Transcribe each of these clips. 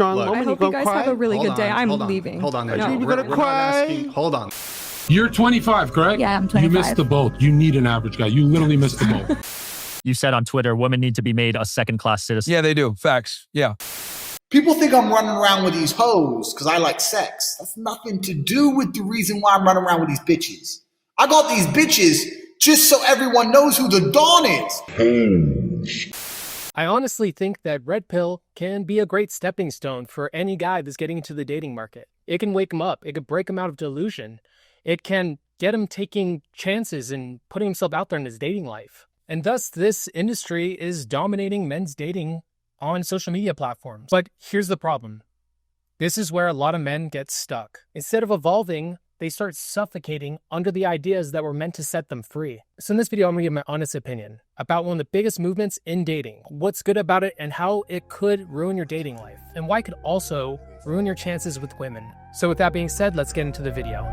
I hope you guys have a really good day. I'm leaving. Hold on. No. We're not asking. Hold on. You're 25, correct? Yeah, I'm 25. You missed the boat. You need an average guy. You literally missed the boat. You said on Twitter, women need to be made a second-class citizen. Yeah, they do. Facts. Yeah. People think I'm running around with these hoes because I like sex. That's nothing to do with the reason why I'm running around with these bitches. I got these bitches just so everyone knows who the Dawn is. I honestly think that Red Pill can be a great stepping stone for any guy that's getting into the dating market. It can wake him up. It could break him out of delusion. It can get him taking chances and putting himself out there in his dating life. And thus, this industry is dominating men's dating on social media platforms. But here's the problem. This is where a lot of men get stuck. Instead of evolving, they start suffocating under the ideas that were meant to set them free. So in this video, I'm gonna give my honest opinion about one of the biggest movements in dating, what's good about it and how it could ruin your dating life, and why it could also ruin your chances with women. So with that being said, let's get into the video.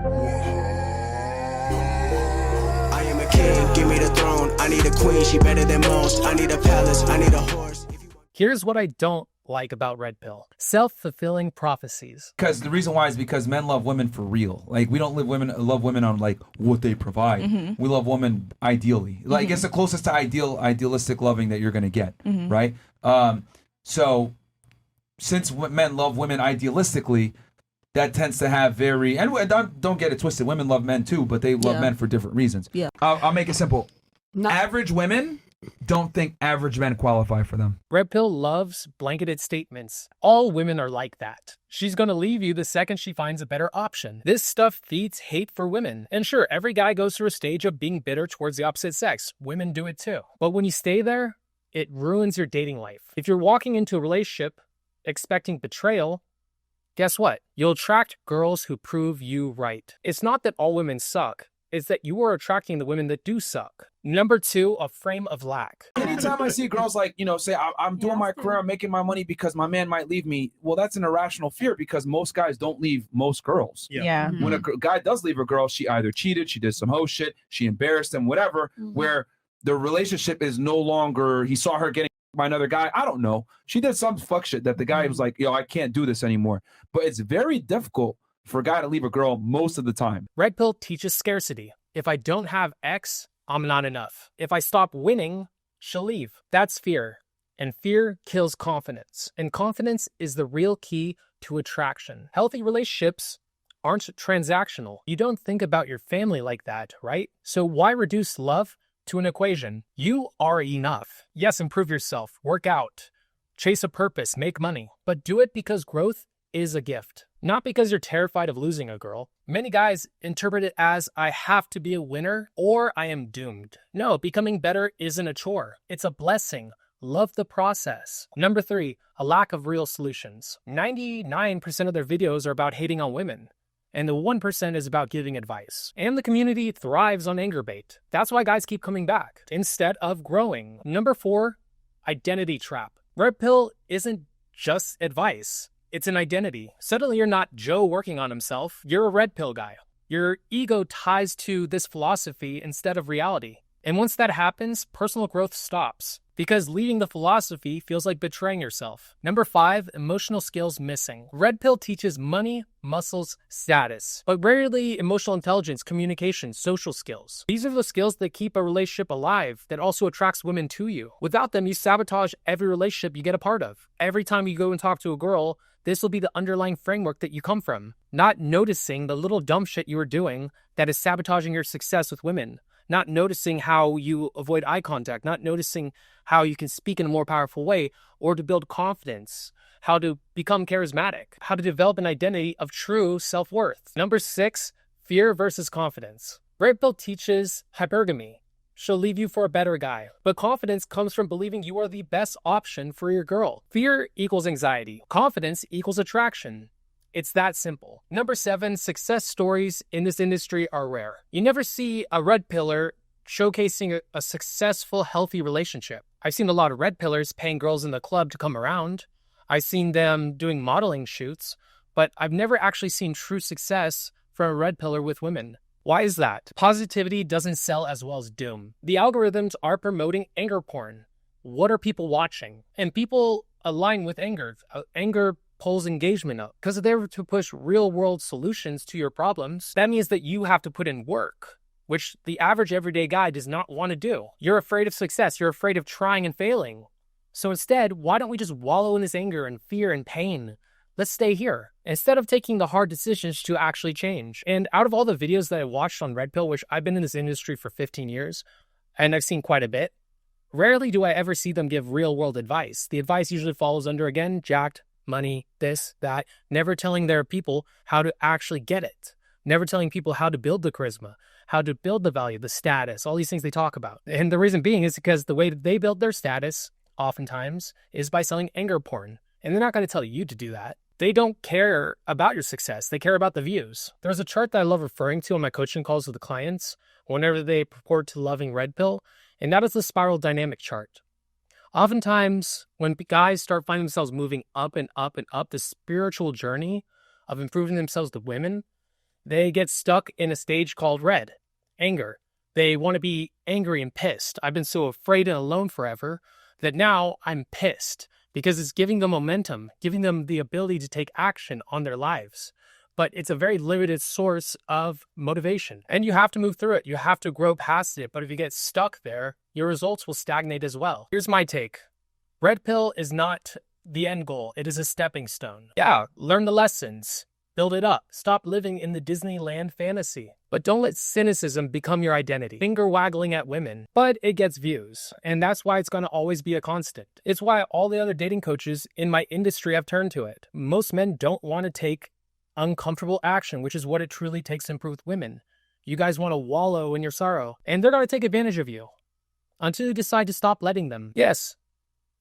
I am a king, give me the throne. I need a queen, she better than most. I need a palace, I need a horse. Here's what I don't like about Red Pill. Self-fulfilling prophecies. Because the reason why is because men love women for real. Like, we don't love women on like what they provide. Mm-hmm. We love women ideally. Like, it's the closest to idealistic loving that you're gonna get, right? So since men love women idealistically, that tends to have very, and don't get it twisted, women love men too, but they love men for different reasons. Yeah. I'll make it simple. Average women don't think average men qualify for them. Red Pill loves blanketed statements. All women are like that. She's gonna leave you the second she finds a better option. This stuff feeds hate for women. And sure, every guy goes through a stage of being bitter towards the opposite sex. Women do it too. But when you stay there, it ruins your dating life. If you're walking into a relationship expecting betrayal, guess what? You'll attract girls who prove you right. It's not that all women suck. It's that you are attracting the women that do suck. Number 2, a frame of lack. Anytime I see girls like, say, I'm doing my career, I'm making my money because my man might leave me. Well, that's an irrational fear because most guys don't leave most girls. Yeah. When a guy does leave a girl, she either cheated, she did some hoe shit, she embarrassed him, whatever, where the relationship is no longer, he saw her getting by another guy. I don't know. She did some fuck shit that the guy was like, yo, I can't do this anymore. But it's very difficult for a guy to leave a girl most of the time. Red Pill teaches scarcity. If I don't have X, I'm not enough. If I stop winning, she'll leave. That's fear. And fear kills confidence. And confidence is the real key to attraction. Healthy relationships aren't transactional. You don't think about your family like that, right? So why reduce love to an equation? You are enough. Yes, improve yourself, work out, chase a purpose, make money, but do it because growth is a gift, not because you're terrified of losing a girl. Many guys interpret it as I have to be a winner or I am doomed. No, becoming better isn't a chore. It's a blessing. Love the process. Number 3, a lack of real solutions. 99% of their videos are about hating on women. And the 1% is about giving advice. And the community thrives on anger bait. That's why guys keep coming back instead of growing. Number 4, identity trap. Red Pill isn't just advice. It's an identity. Suddenly you're not Joe working on himself. You're a Red Pill guy. Your ego ties to this philosophy instead of reality. And once that happens, personal growth stops. Because leaving the philosophy feels like betraying yourself. Number 5, emotional skills missing. Red Pill teaches money, muscles, status, but rarely emotional intelligence, communication, social skills. These are the skills that keep a relationship alive, that also attracts women to you. Without them, you sabotage every relationship you get a part of. Every time you go and talk to a girl, this will be the underlying framework that you come from. Not noticing the little dumb shit you are doing that is sabotaging your success with women. Not noticing how you avoid eye contact, not noticing how you can speak in a more powerful way, or to build confidence, how to become charismatic, how to develop an identity of true self-worth. Number 6, fear versus confidence. Red Pill teaches hypergamy. She'll leave you for a better guy. But confidence comes from believing you are the best option for your girl. Fear equals anxiety. Confidence equals attraction. It's that simple. Number 7, success stories in this industry are rare. You never see a red pillar showcasing a successful, healthy relationship. I've seen a lot of red pillars paying girls in the club to come around. I've seen them doing modeling shoots, but I've never actually seen true success from a red pillar with women. Why is that? Positivity doesn't sell as well as doom. The algorithms are promoting anger porn. What are people watching? And people align with anger. Anger pulls engagement up because they're to push real world solutions to your problems. That means that you have to put in work, which the average everyday guy does not want to do. You're afraid of success. You're afraid of trying and failing. So instead, why don't we just wallow in this anger and fear and pain? Let's stay here instead of taking the hard decisions to actually change. And out of all the videos that I watched on Red Pill, which I've been in this industry for 15 years, and I've seen quite a bit, rarely do I ever see them give real world advice. The advice usually falls under, again, jacked, money, this, that, never telling their people how to actually get it. Never telling people how to build the charisma, how to build the value, the status, all these things they talk about. And the reason being is because the way that they build their status oftentimes is by selling anger porn. And they're not going to tell you to do that. They don't care about your success. They care about the views. There's a chart that I love referring to on my coaching calls with the clients whenever they purport to loving Red Pill, and that is the spiral dynamic chart. Oftentimes, when guys start finding themselves moving up and up and up the spiritual journey of improving themselves to women, they get stuck in a stage called red, anger. They want to be angry and pissed. I've been so afraid and alone forever that now I'm pissed because it's giving them momentum, giving them the ability to take action on their lives. But it's a very limited source of motivation. And you have to move through it. You have to grow past it. But if you get stuck there, your results will stagnate as well. Here's my take. Red Pill is not the end goal. It is a stepping stone. Yeah, learn the lessons. Build it up. Stop living in the Disneyland fantasy. But don't let cynicism become your identity. Finger waggling at women. But it gets views. And that's why it's going to always be a constant. It's why all the other dating coaches in my industry have turned to it. Most men don't want to take uncomfortable action, which is what it truly takes to improve with women. You guys want to wallow in your sorrow. And they're going to take advantage of you until you decide to stop letting them. Yes,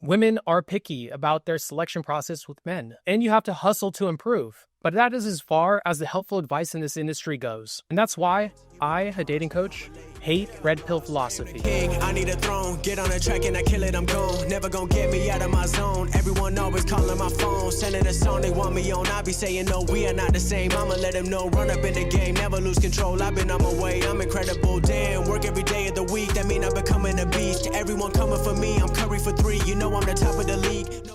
women are picky about their selection process with men. And you have to hustle to improve. But that is as far as the helpful advice in this industry goes. And that's why I, a dating coach, hate Red Pill philosophy. King, I need a throne. Get on a track and I kill it, I'm gone. Never gonna get me out of my zone. Everyone always calling my phone. Sending a song they want me on. I be saying no, we are not the same. I'ma let them know. Run up in the game, never lose control. I've been on my way, I'm incredible. Damn, work every day of the week. That mean I'm becoming a beast. Everyone coming for me, I'm Curry for 3. You know I'm the top of the league.